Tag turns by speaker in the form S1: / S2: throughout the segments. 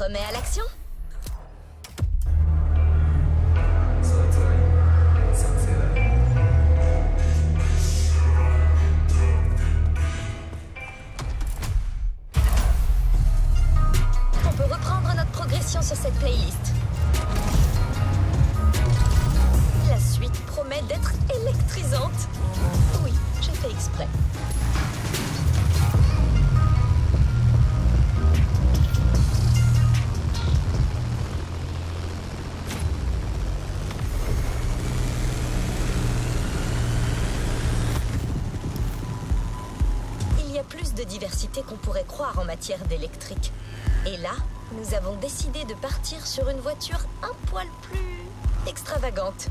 S1: remets à l'action? On peut reprendre notre progression sur cette playlist. La suite promet d'être électrisante. Oui, j'ai fait exprès. Il y a plus de diversité qu'on pourrait croire en matière d'électrique. Et là, nous avons décidé de partir sur une voiture un poil plus extravagante.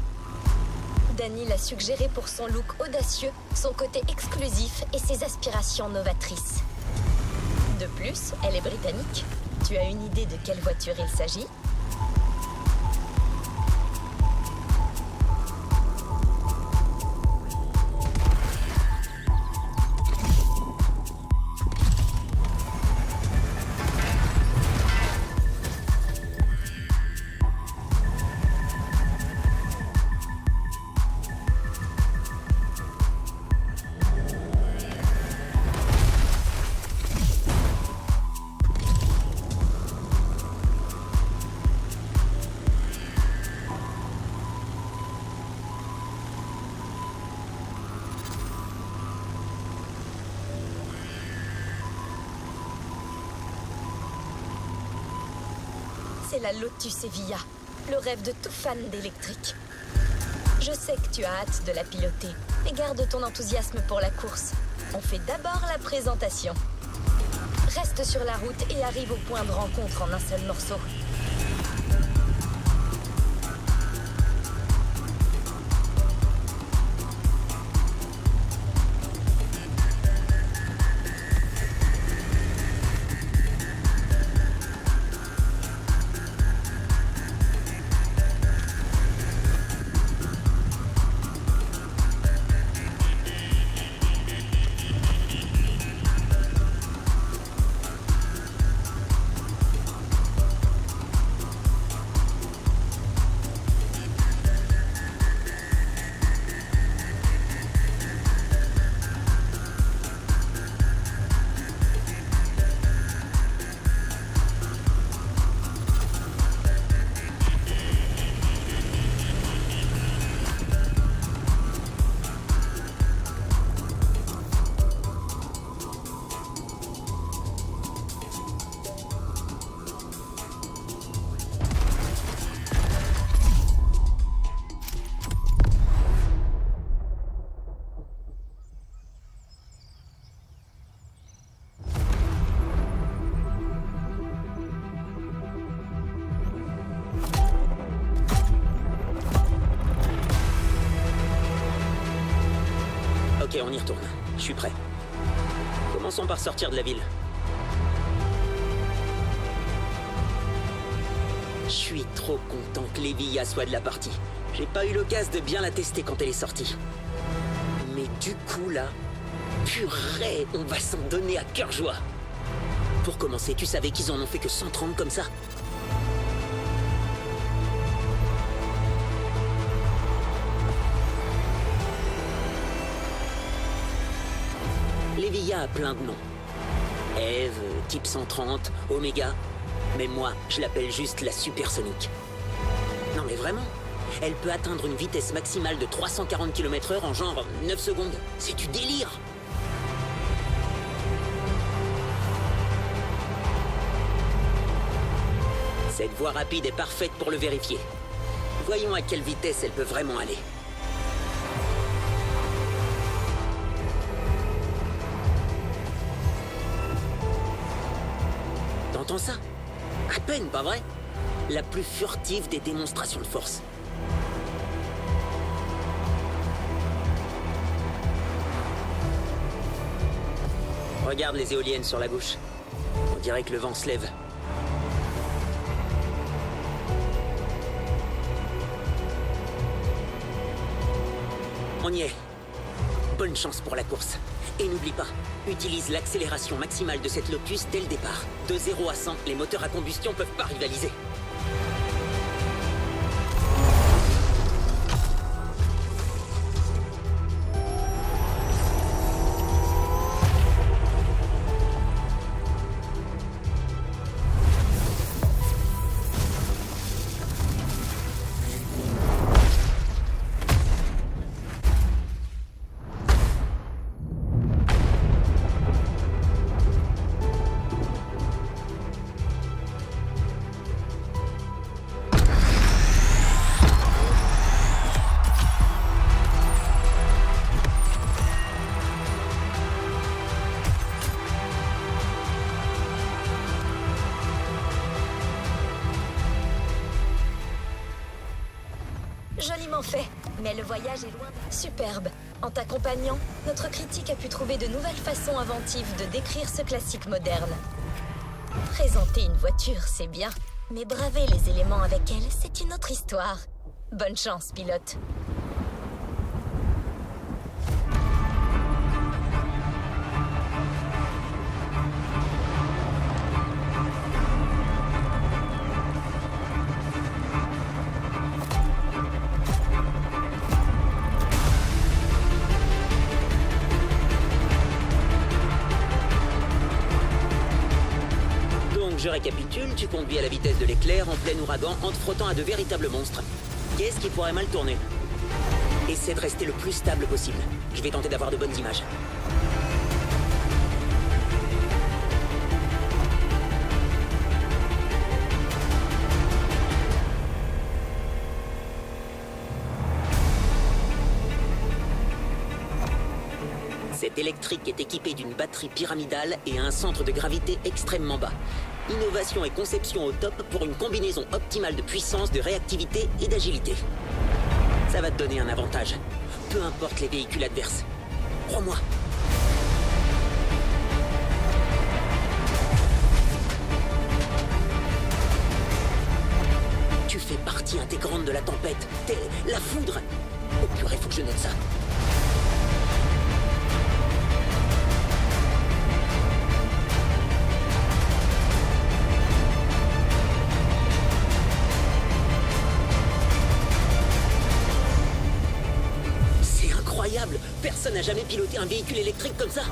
S1: Danny l'a suggéré pour son look audacieux, son côté exclusif et ses aspirations novatrices. De plus, elle est britannique. Tu as une idée de quelle voiture il s'agit? C'est la Lotus Evija, le rêve de tout fan d'électrique. Je sais que tu as hâte de la piloter, mais garde ton enthousiasme pour la course. On fait d'abord la présentation. Reste sur la route et arrive au point de rencontre en un seul morceau.
S2: Ok, on y retourne. Je suis prêt. Commençons par sortir de la ville. Je suis trop content que l'Evija soit de la partie. J'ai pas eu l'occasion de bien la tester quand elle est sortie. Mais du coup, là... Purée, on va s'en donner à cœur joie. Pour commencer, tu savais qu'ils en ont fait que 130 comme ça? L'Evija a plein de noms. Eve, Type 130, Omega. Mais moi, je l'appelle juste la supersonique. Non mais vraiment, elle peut atteindre une vitesse maximale de 340 km/h en genre 9 secondes. C'est du délire! Cette voie rapide est parfaite pour le vérifier. Voyons à quelle vitesse elle peut vraiment aller. T'entends ça? À peine, pas vrai? La plus furtive des démonstrations de force. Regarde les éoliennes sur la gauche. On dirait que le vent se lève. On y est. Bonne chance pour la course. Et n'oublie pas, utilise l'accélération maximale de cette Lotus dès le départ. De 0 à 100, les moteurs à combustion peuvent pas rivaliser.
S1: Joliment fait, mais le voyage est loin. Superbe. En t'accompagnant, notre critique a pu trouver de nouvelles façons inventives de décrire ce classique moderne. Présenter une voiture, c'est bien, mais braver les éléments avec elle, c'est une autre histoire. Bonne chance, pilote.
S2: Je récapitule, tu conduis à la vitesse de l'éclair en plein ouragan en te frottant à de véritables monstres. Qu'est-ce qui pourrait mal tourner? Essaie de rester le plus stable possible. Je vais tenter d'avoir de bonnes images. Cette électrique est équipée d'une batterie pyramidale et a un centre de gravité extrêmement bas. Innovation et conception au top pour une combinaison optimale de puissance, de réactivité et d'agilité. Ça va te donner un avantage, peu importe les véhicules adverses. Crois-moi. Tu fais partie intégrante de la tempête. T'es la foudre. Oh purée, faut que je note ça. Personne n'a jamais piloté un véhicule électrique comme ça.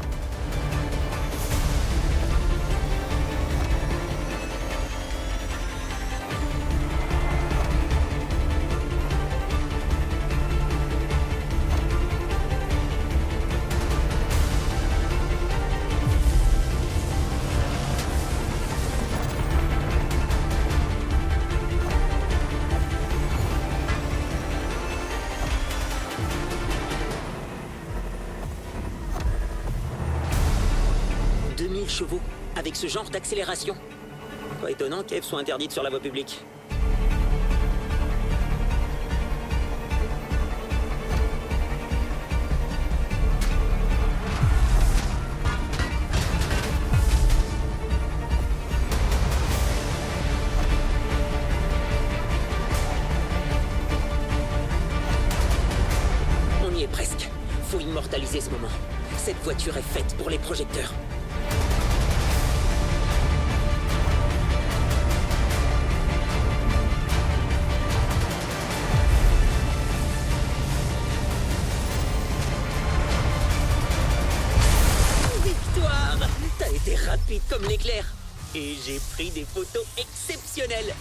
S2: Chevaux, avec ce genre d'accélération. Pas étonnant qu'Eve soit interdite sur la voie publique. On y est presque. Faut immortaliser ce moment. Cette voiture est faite pour les projecteurs. Rapide comme l'éclair. Et j'ai pris des photos exceptionnelles.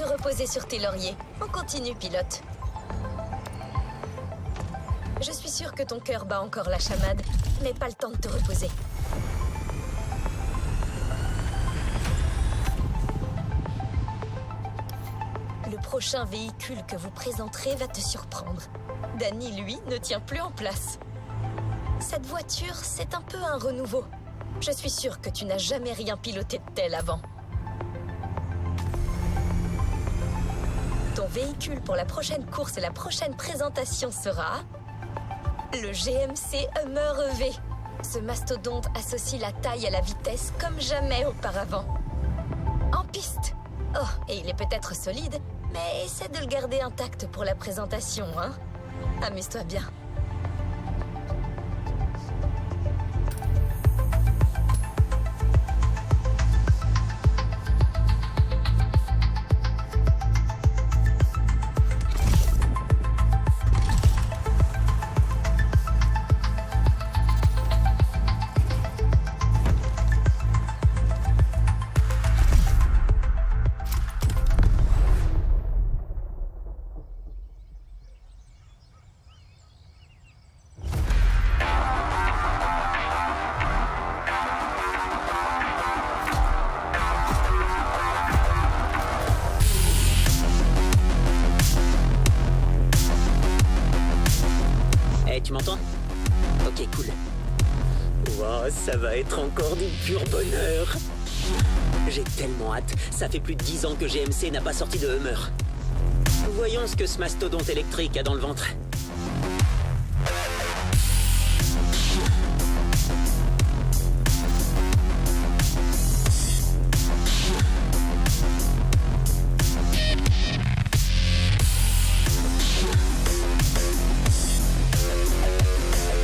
S1: Reposer sur tes lauriers. On continue, pilote. Je suis sûre que ton cœur bat encore la chamade, mais pas le temps de te reposer. Le prochain véhicule que vous présenterez va te surprendre. Danny, lui, ne tient plus en place. Cette voiture, c'est un peu un renouveau. Je suis sûre que tu n'as jamais rien piloté de tel avant. Ton véhicule pour la prochaine course et la prochaine présentation sera... le GMC Hummer EV. Ce mastodonte associe la taille à la vitesse comme jamais auparavant. En piste. Oh, et il est peut-être solide, mais essaie de le garder intact pour la présentation, hein? Amuse-toi bien.
S2: Tu m'entends? Ok, cool. Wow, ça va être encore du pur bonheur. J'ai tellement hâte. Ça fait plus de 10 ans que GMC n'a pas sorti de Hummer. Voyons ce que ce mastodonte électrique a dans le ventre.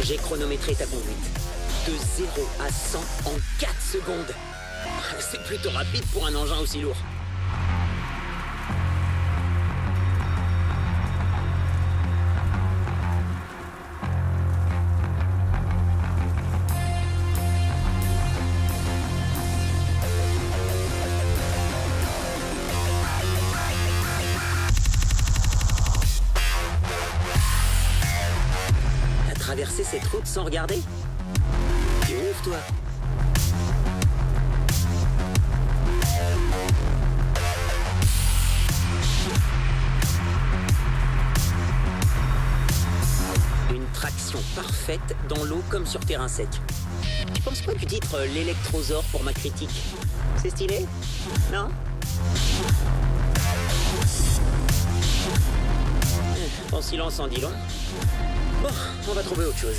S2: J'ai chronométré ta conduite. De 0 à 100 en 4 secondes. C'est plutôt rapide pour un engin aussi lourd. Traverser cette route sans regarder? Ouf, toi. Une traction parfaite dans l'eau comme sur terrain sec. Tu penses quoi du titre l'électrosaure pour ma critique? C'est stylé? Non? En silence en dit long. Bon, on va trouver autre chose.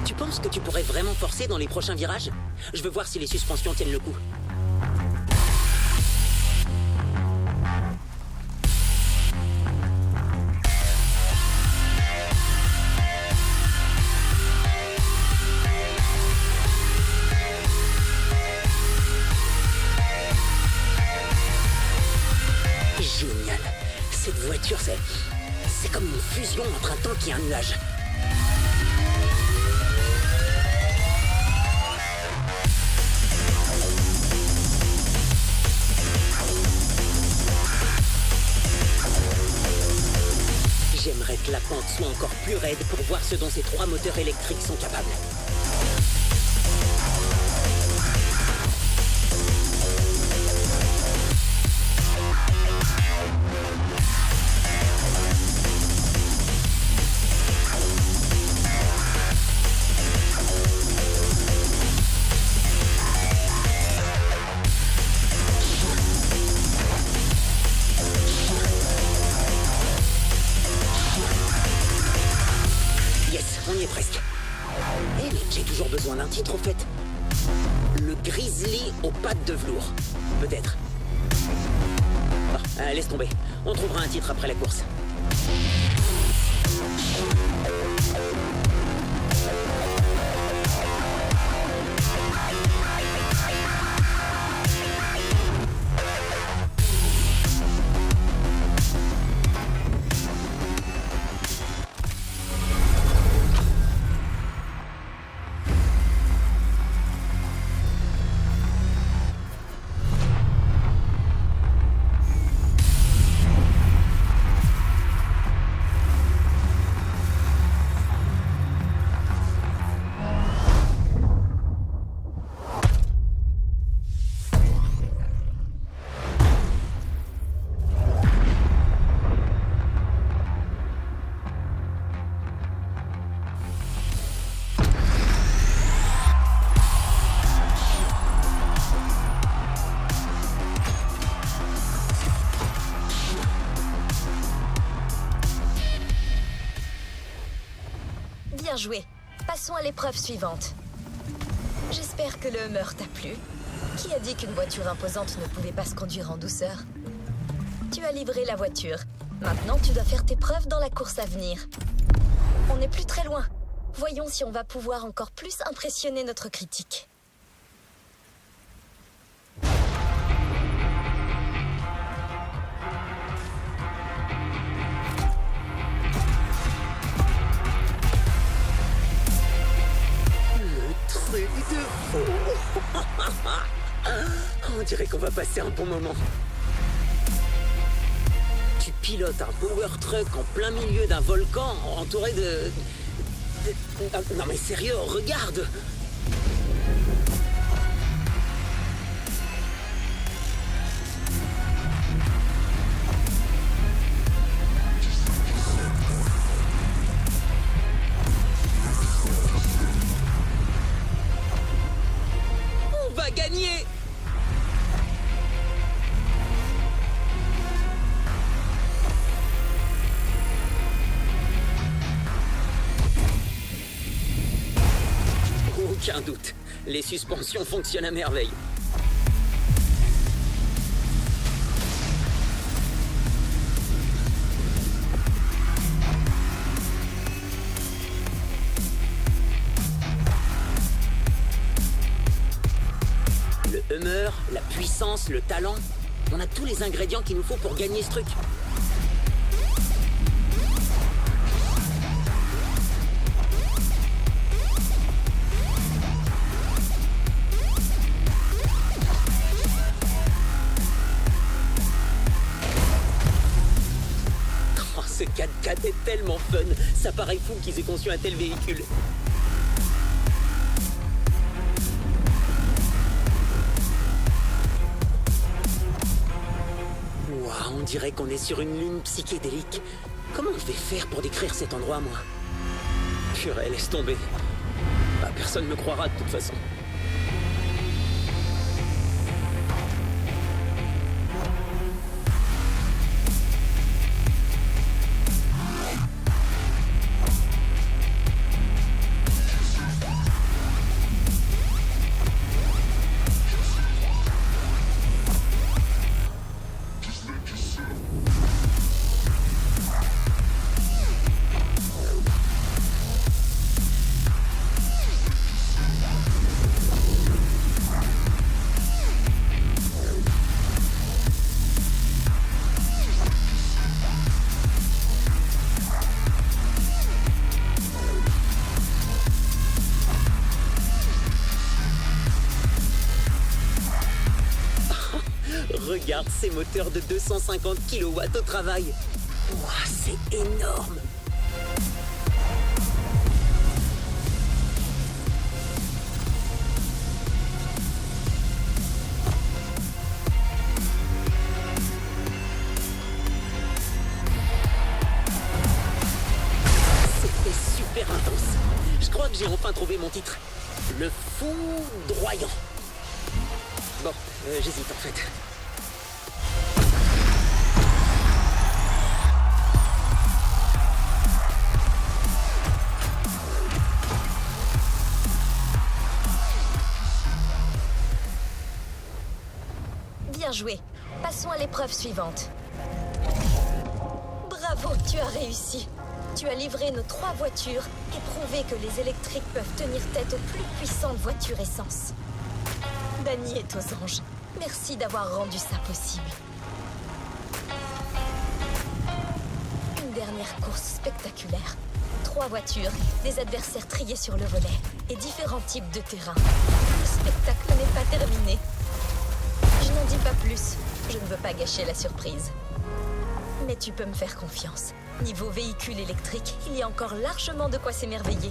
S2: Tu penses que tu pourrais vraiment forcer dans les prochains virages? Je veux voir si les suspensions tiennent le coup. Génial. Cette voiture, c'est comme une fusion entre un tank et un nuage. J'aimerais que la pente soit encore plus raide pour voir ce dont ces 3 moteurs électriques sont capables. On y est presque. Eh mais j'ai toujours besoin d'un titre au fait. Le Grizzly aux pattes de velours. Peut-être. Bon, laisse tomber. On trouvera un titre après la course.
S1: Bien joué. Passons à l'épreuve suivante. J'espère que le Hummer t'a plu. Qui a dit qu'une voiture imposante ne pouvait pas se conduire en douceur? Tu as livré la voiture. Maintenant, tu dois faire tes preuves dans la course à venir. On n'est plus très loin. Voyons si on va pouvoir encore plus impressionner notre critique.
S2: Truc de fou. On dirait qu'on va passer un bon moment. Tu pilotes un power truck en plein milieu d'un volcan entouré de... Non mais sérieux, regarde. On va gagner. Aucun doute, les suspensions fonctionnent à merveille. Le Hummer, la puissance, le talent, on a tous les ingrédients qu'il nous faut pour gagner ce truc. Ce 4x4 est tellement fun, ça paraît fou qu'ils aient conçu un tel véhicule. Waouh, on dirait qu'on est sur une lune psychédélique. Comment je vais faire pour décrire cet endroit, moi? Purée, laisse tomber. Bah, personne ne me croira de toute façon. Regarde ces moteurs de 250 kW au travail. Ouah, c'est énorme. C'était super intense. Je crois que j'ai enfin trouvé mon titre. Le foudroyant. Bon, j'hésite en fait.
S1: Bien joué. Passons à l'épreuve suivante. Bravo, tu as réussi. Tu as livré nos 3 voitures et prouvé que les électriques peuvent tenir tête aux plus puissantes voitures essence. Danny est aux anges. Merci d'avoir rendu ça possible. Une dernière course spectaculaire. 3 voitures, des adversaires triés sur le volet et différents types de terrains. Le spectacle n'est pas terminé. Je n'en dis pas plus. Je ne veux pas gâcher la surprise. Mais tu peux me faire confiance. Niveau véhicule électrique, il y a encore largement de quoi s'émerveiller.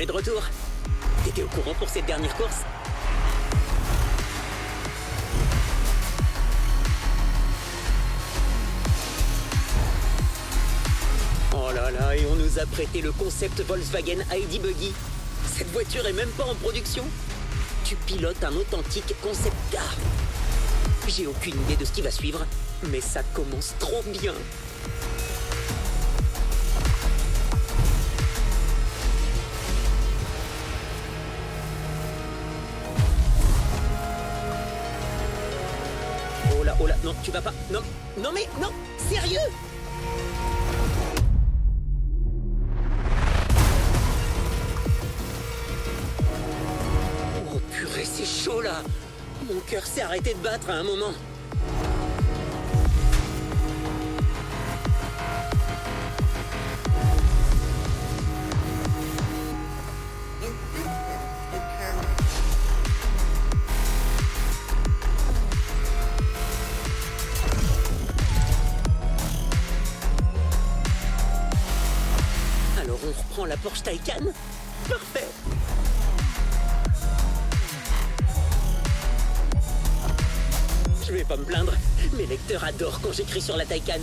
S2: est de retour. T'étais au courant pour cette dernière course? Oh là là, et on nous a prêté le concept Volkswagen ID Buggy. Cette voiture est même pas en production. Tu pilotes un authentique concept car. J'ai aucune idée de ce qui va suivre, mais ça commence trop bien. Oh là, non, tu vas pas... Non, non mais, non, sérieux? Oh purée, c'est chaud là. Mon cœur s'est arrêté de battre à un moment. Alors on reprend la Porsche Taycan? Parfait! Je vais pas me plaindre, mes lecteurs adorent quand j'écris sur la Taycan.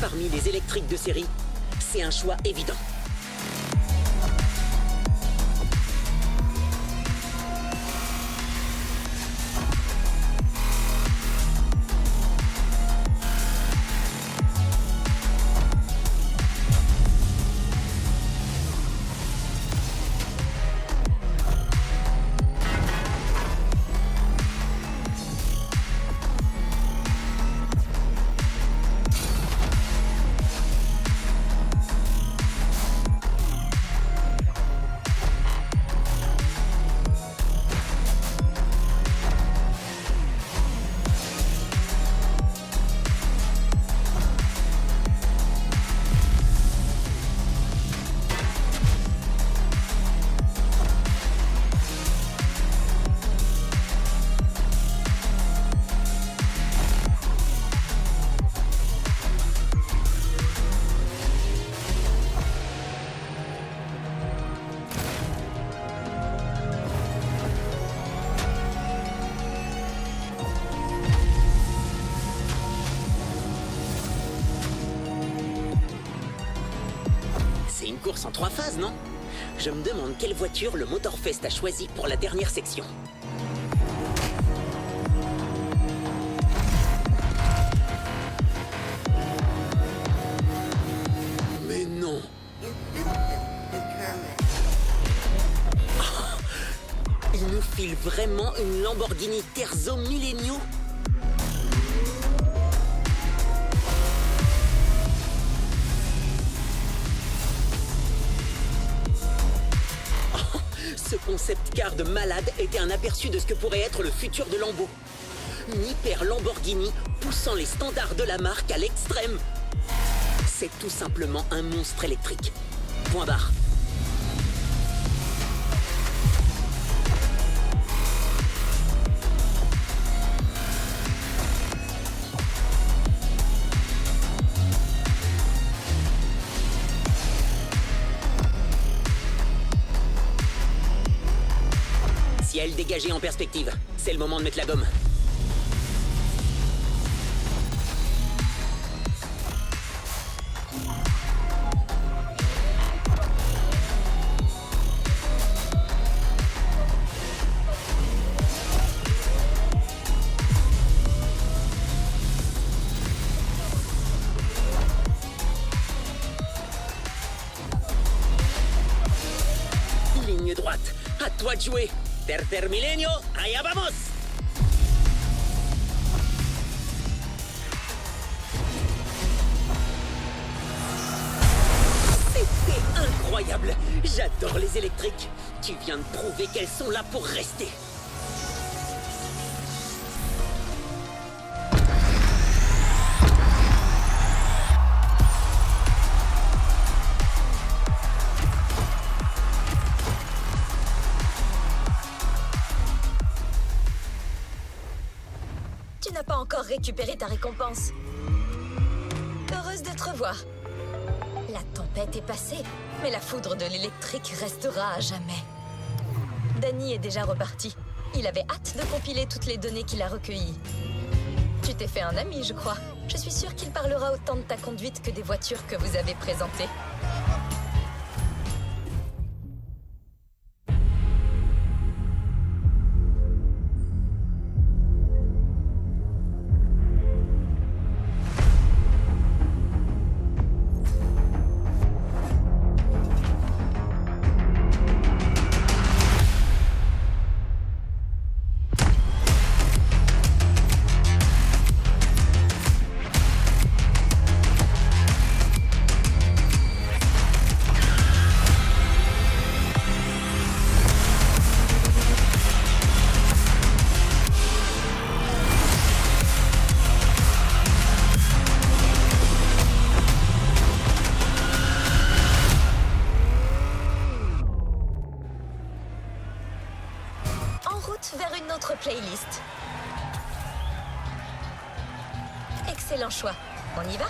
S2: Parmi les électriques de série, c'est un choix évident. C'est une course en 3 phases, non? Je me demande quelle voiture le Motorfest a choisi pour la dernière section. Mais non! Oh, il nous file vraiment une Lamborghini Terzo Millennio? Ce concept car de malade était un aperçu de ce que pourrait être le futur de Lambo. Une hyper Lamborghini poussant les standards de la marque à l'extrême. C'est tout simplement un monstre électrique. Point barre. Ciel dégagé en perspective. C'est le moment de mettre la gomme. Ligne droite. À toi de jouer. Tercer milenio, allá vamos! C'était incroyable! J'adore les électriques! Tu viens de prouver qu'elles sont là pour rester!
S1: Tu n'as pas encore récupéré ta récompense. Heureuse de te revoir. La tempête tempête est passée, mais la foudre de l'électrique restera à jamais. Danny est déjà reparti. Il avait hâte de compiler toutes les données qu'il a recueillies. Tu t'es fait un ami, je crois. Je suis sûre qu'il parlera autant de ta conduite que des voitures que vous avez présentées. Vers une autre playlist. Excellent choix. On y va?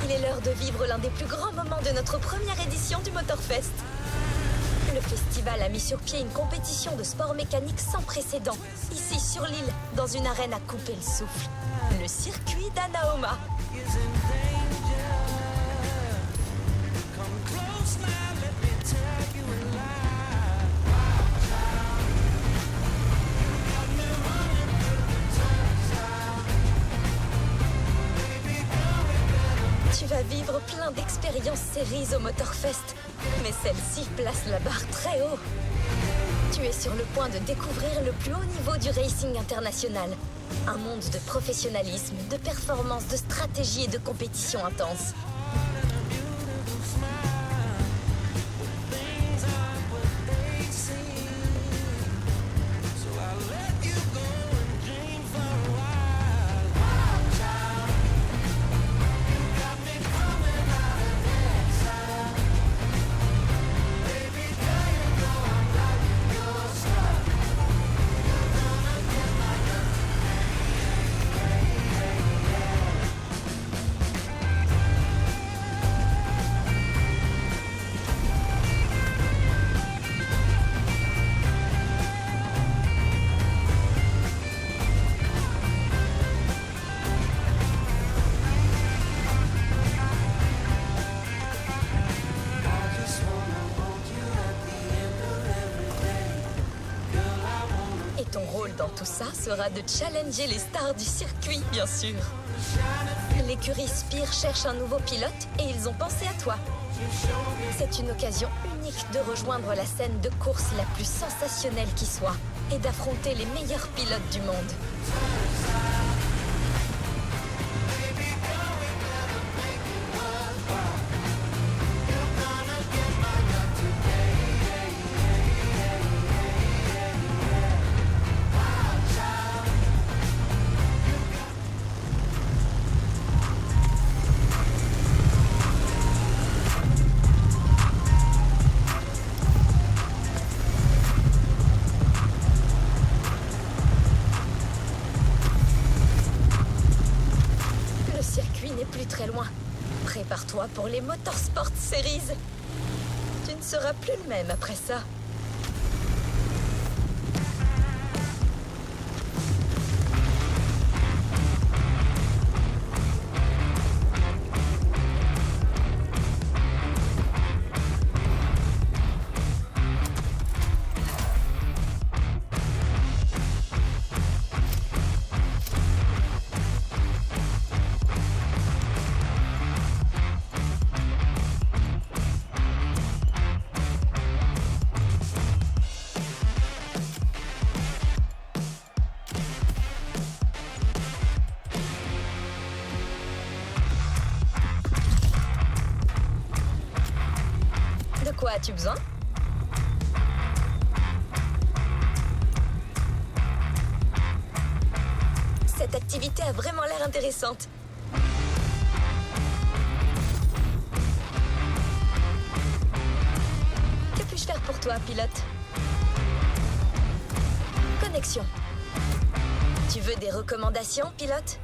S1: Il est l'heure de vivre l'un des plus grands moments de notre première édition du Motorfest. Le festival a mis sur pied une compétition de sport mécanique sans précédent, ici sur l'île, dans une arène à couper le souffle. Le circuit d'Anaoma. Tu vas vivre plein d'expériences séries au Motorfest, mais celle-ci place la barre très haut. Tu es sur le point de découvrir le plus haut niveau du racing international. Un monde de professionnalisme, de performance, de stratégie et de compétition intense. Dans tout ça sera de challenger les stars du circuit, bien sûr. L'écurie Spire cherche un nouveau pilote et ils ont pensé à toi. C'est une occasion unique de rejoindre la scène de course la plus sensationnelle qui soit et d'affronter les meilleurs pilotes du monde. Très loin. Prépare-toi pour les Motorsport Series. Tu ne seras plus le même après ça. De quoi as-tu besoin? Cette activité a vraiment l'air intéressante. puis-je faire pour toi, pilote? Connexion. Tu veux des recommandations, pilote?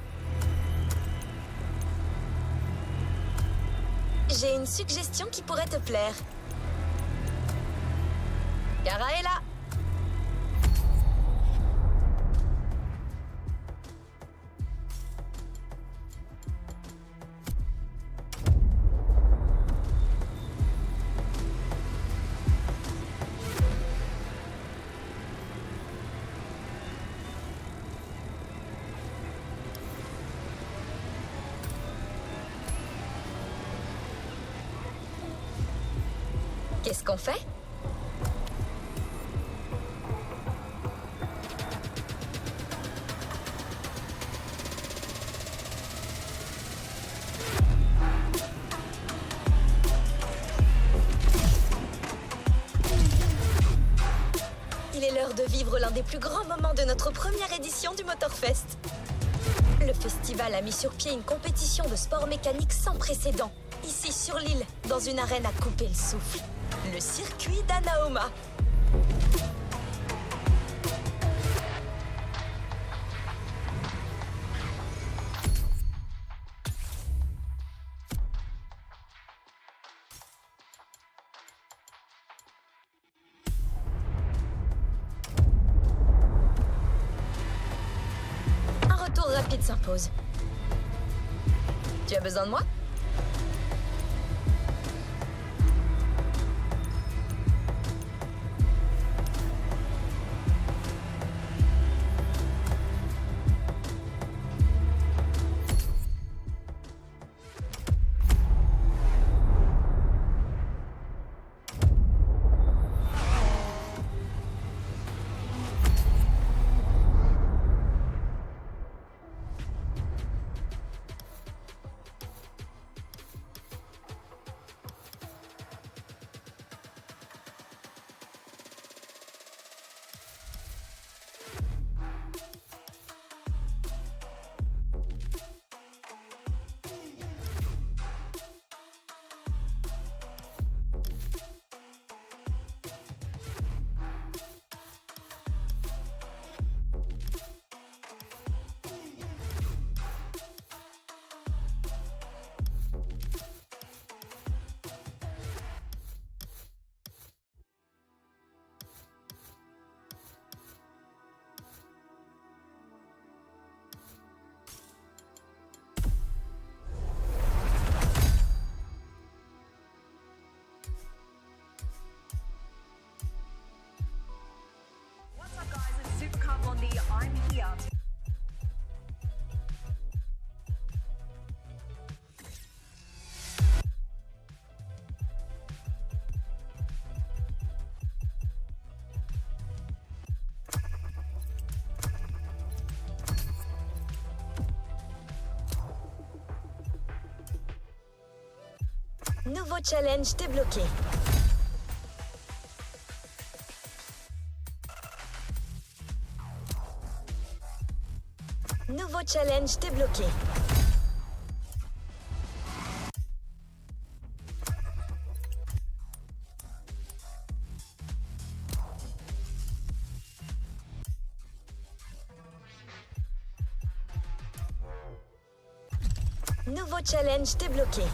S1: J'ai une suggestion qui pourrait te plaire. Kara est là. Qu'est-ce qu'on fait? Il est l'heure de vivre l'un des plus grands moments de notre première édition du Motorfest. Le festival a mis sur pied une compétition de sport mécanique sans précédent, ici sur l'île, dans une arène à couper le souffle. Le circuit d'Anaoma. Un retour rapide s'impose. Tu as besoin de moi?
S3: I'm here.
S1: Nouveau challenge débloqué. Nouveau challenge débloqué. Nouveau challenge débloqué.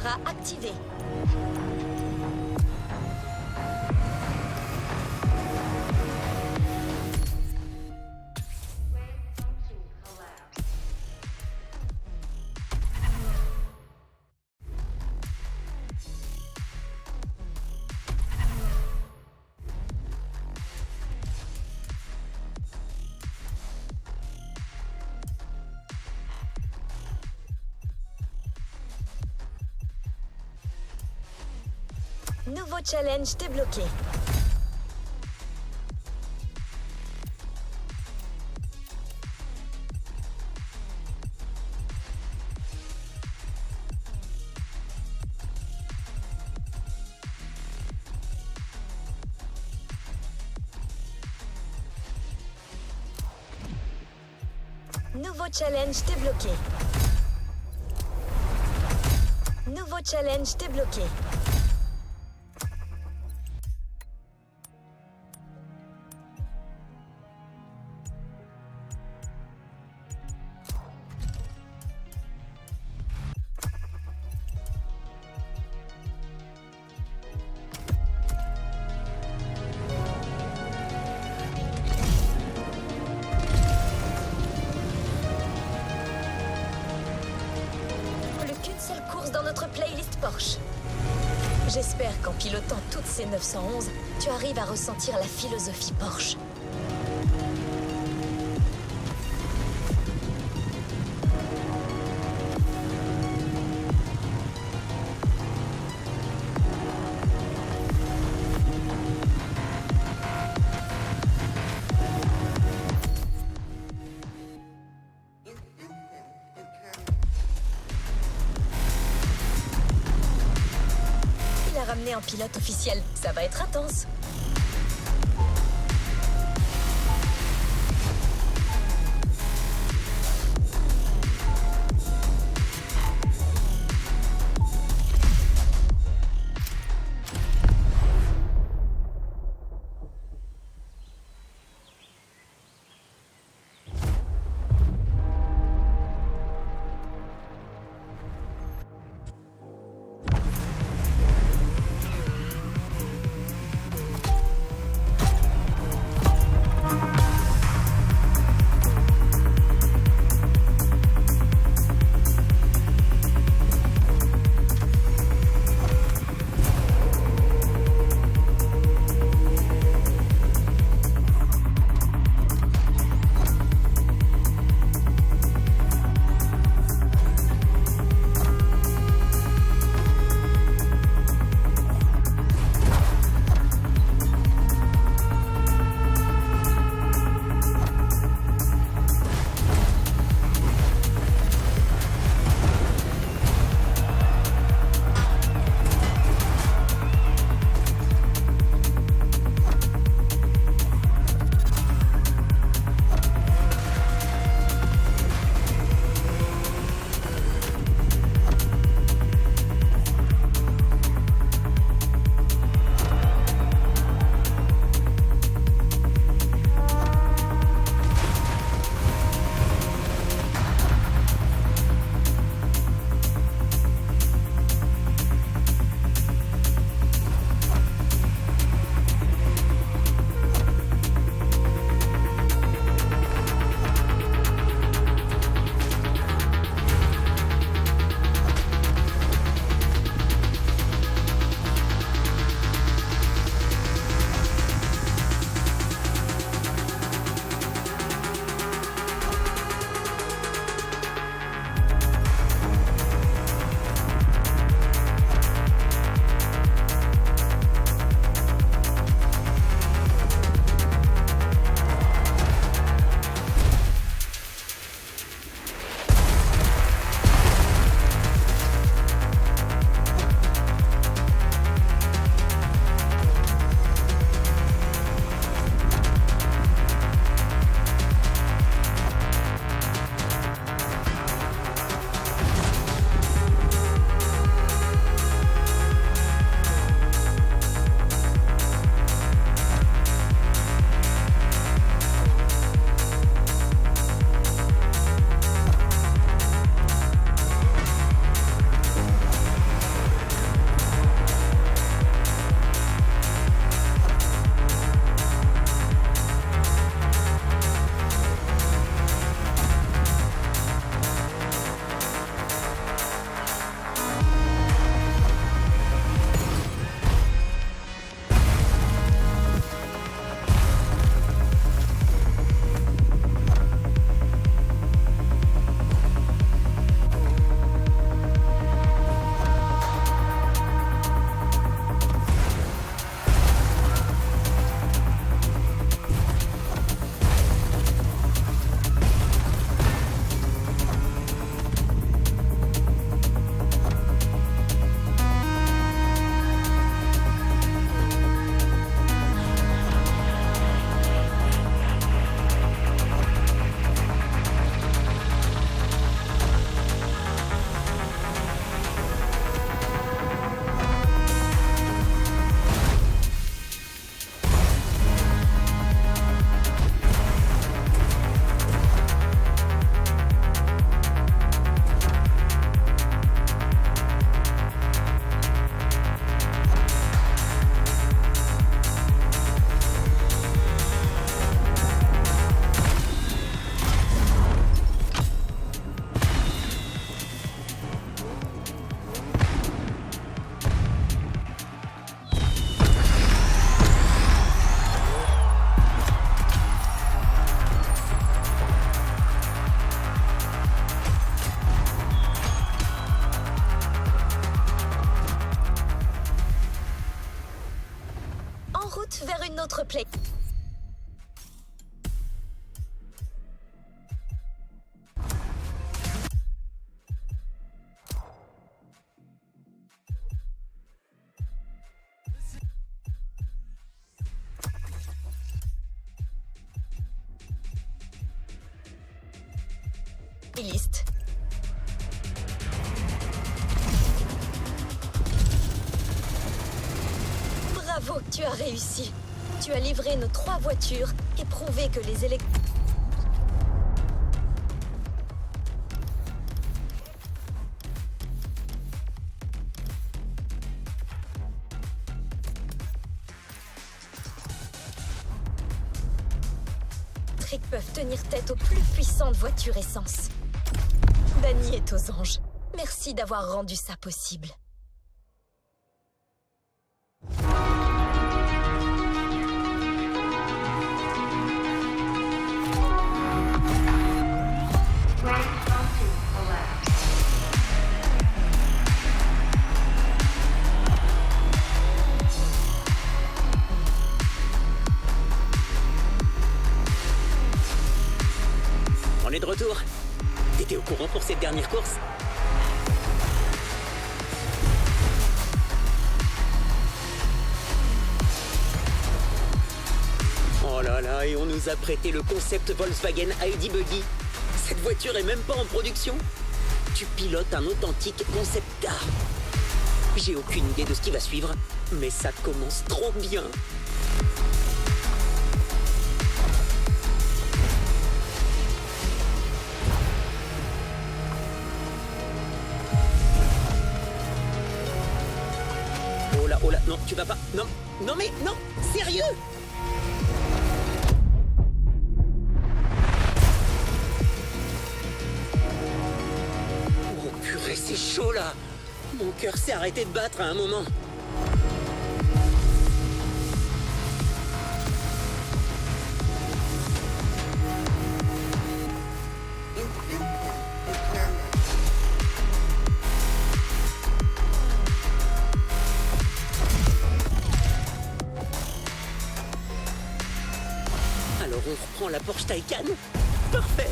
S1: para activé. Nouveau challenge débloqué. Nouveau challenge débloqué. Nouveau challenge débloqué. Dans notre playlist Porsche. J'espère qu'en pilotant toutes ces 911, tu arrives à ressentir la philosophie Porsche. Ramener un pilote officiel, ça va être intense. autres play. Liste. Bravo, tu as réussi. Tu as livré nos 3 voitures et prouvé que les électriques peuvent tenir tête aux plus puissantes voitures essence. Dani est aux anges. Merci d'avoir rendu ça possible.
S2: On est de retour. T'étais au courant pour cette dernière course? Oh là là, et on nous a prêté le concept Volkswagen ID Buggy. Cette voiture est même pas en production. Tu pilotes un authentique concept car. J'ai aucune idée de ce qui va suivre, mais ça commence trop bien. Oh là, non, tu vas pas... Non, non mais, non, sérieux? Oh purée, c'est chaud là. Mon cœur s'est arrêté de battre à un moment. Alors on reprend la Porsche Taycan? Parfait!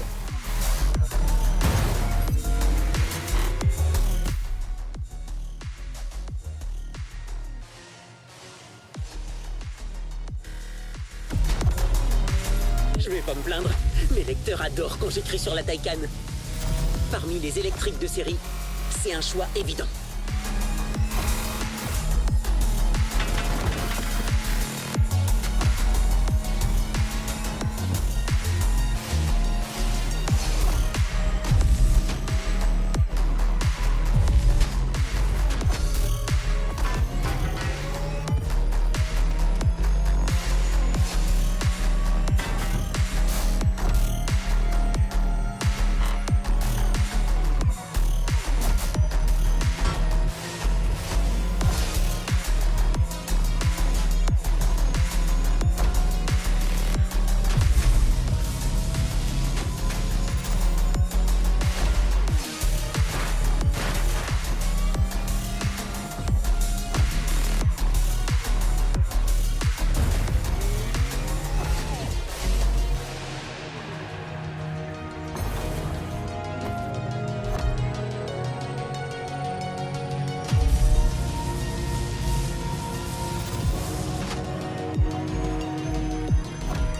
S2: Je vais pas me plaindre, mes lecteurs adorent quand j'écris sur la Taycan. Parmi les électriques de série, c'est un choix évident.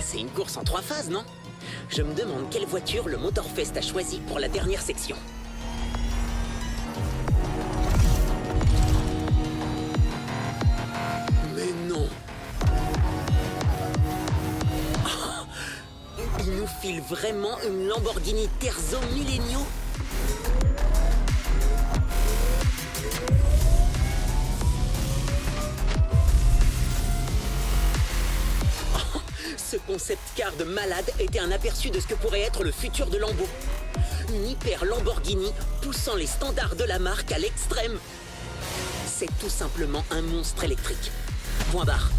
S2: C'est une course en 3 phases, non? Je me demande quelle voiture le Motorfest a choisi pour la dernière section. Mais non! Oh, il nous file vraiment une Lamborghini Terzo Millennio? Ce concept car de malade était un aperçu de ce que pourrait être le futur de Lambo. Une hyper Lamborghini poussant les standards de la marque à l'extrême. C'est tout simplement un monstre électrique. Point barre.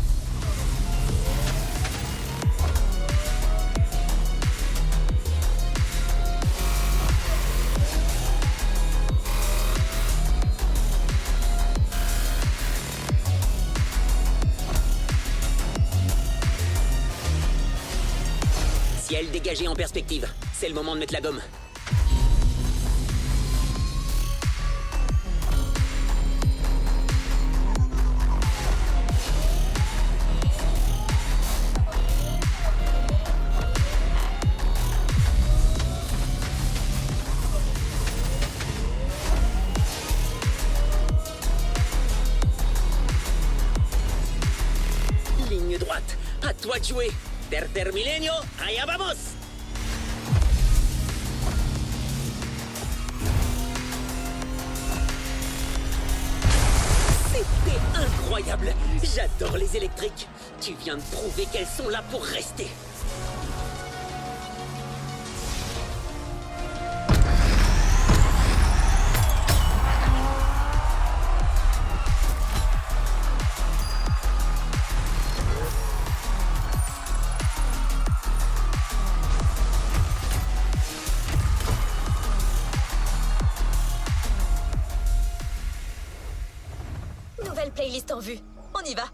S2: Aile dégagée en perspective. C'est le moment de mettre la gomme. Ligne droite. À toi de jouer. Tercer milenio, allá vamos. C'était incroyable. J'adore les électriques. Tu viens de prouver qu'elles sont là pour rester.
S1: Nouvelle playlist en vue. On y va.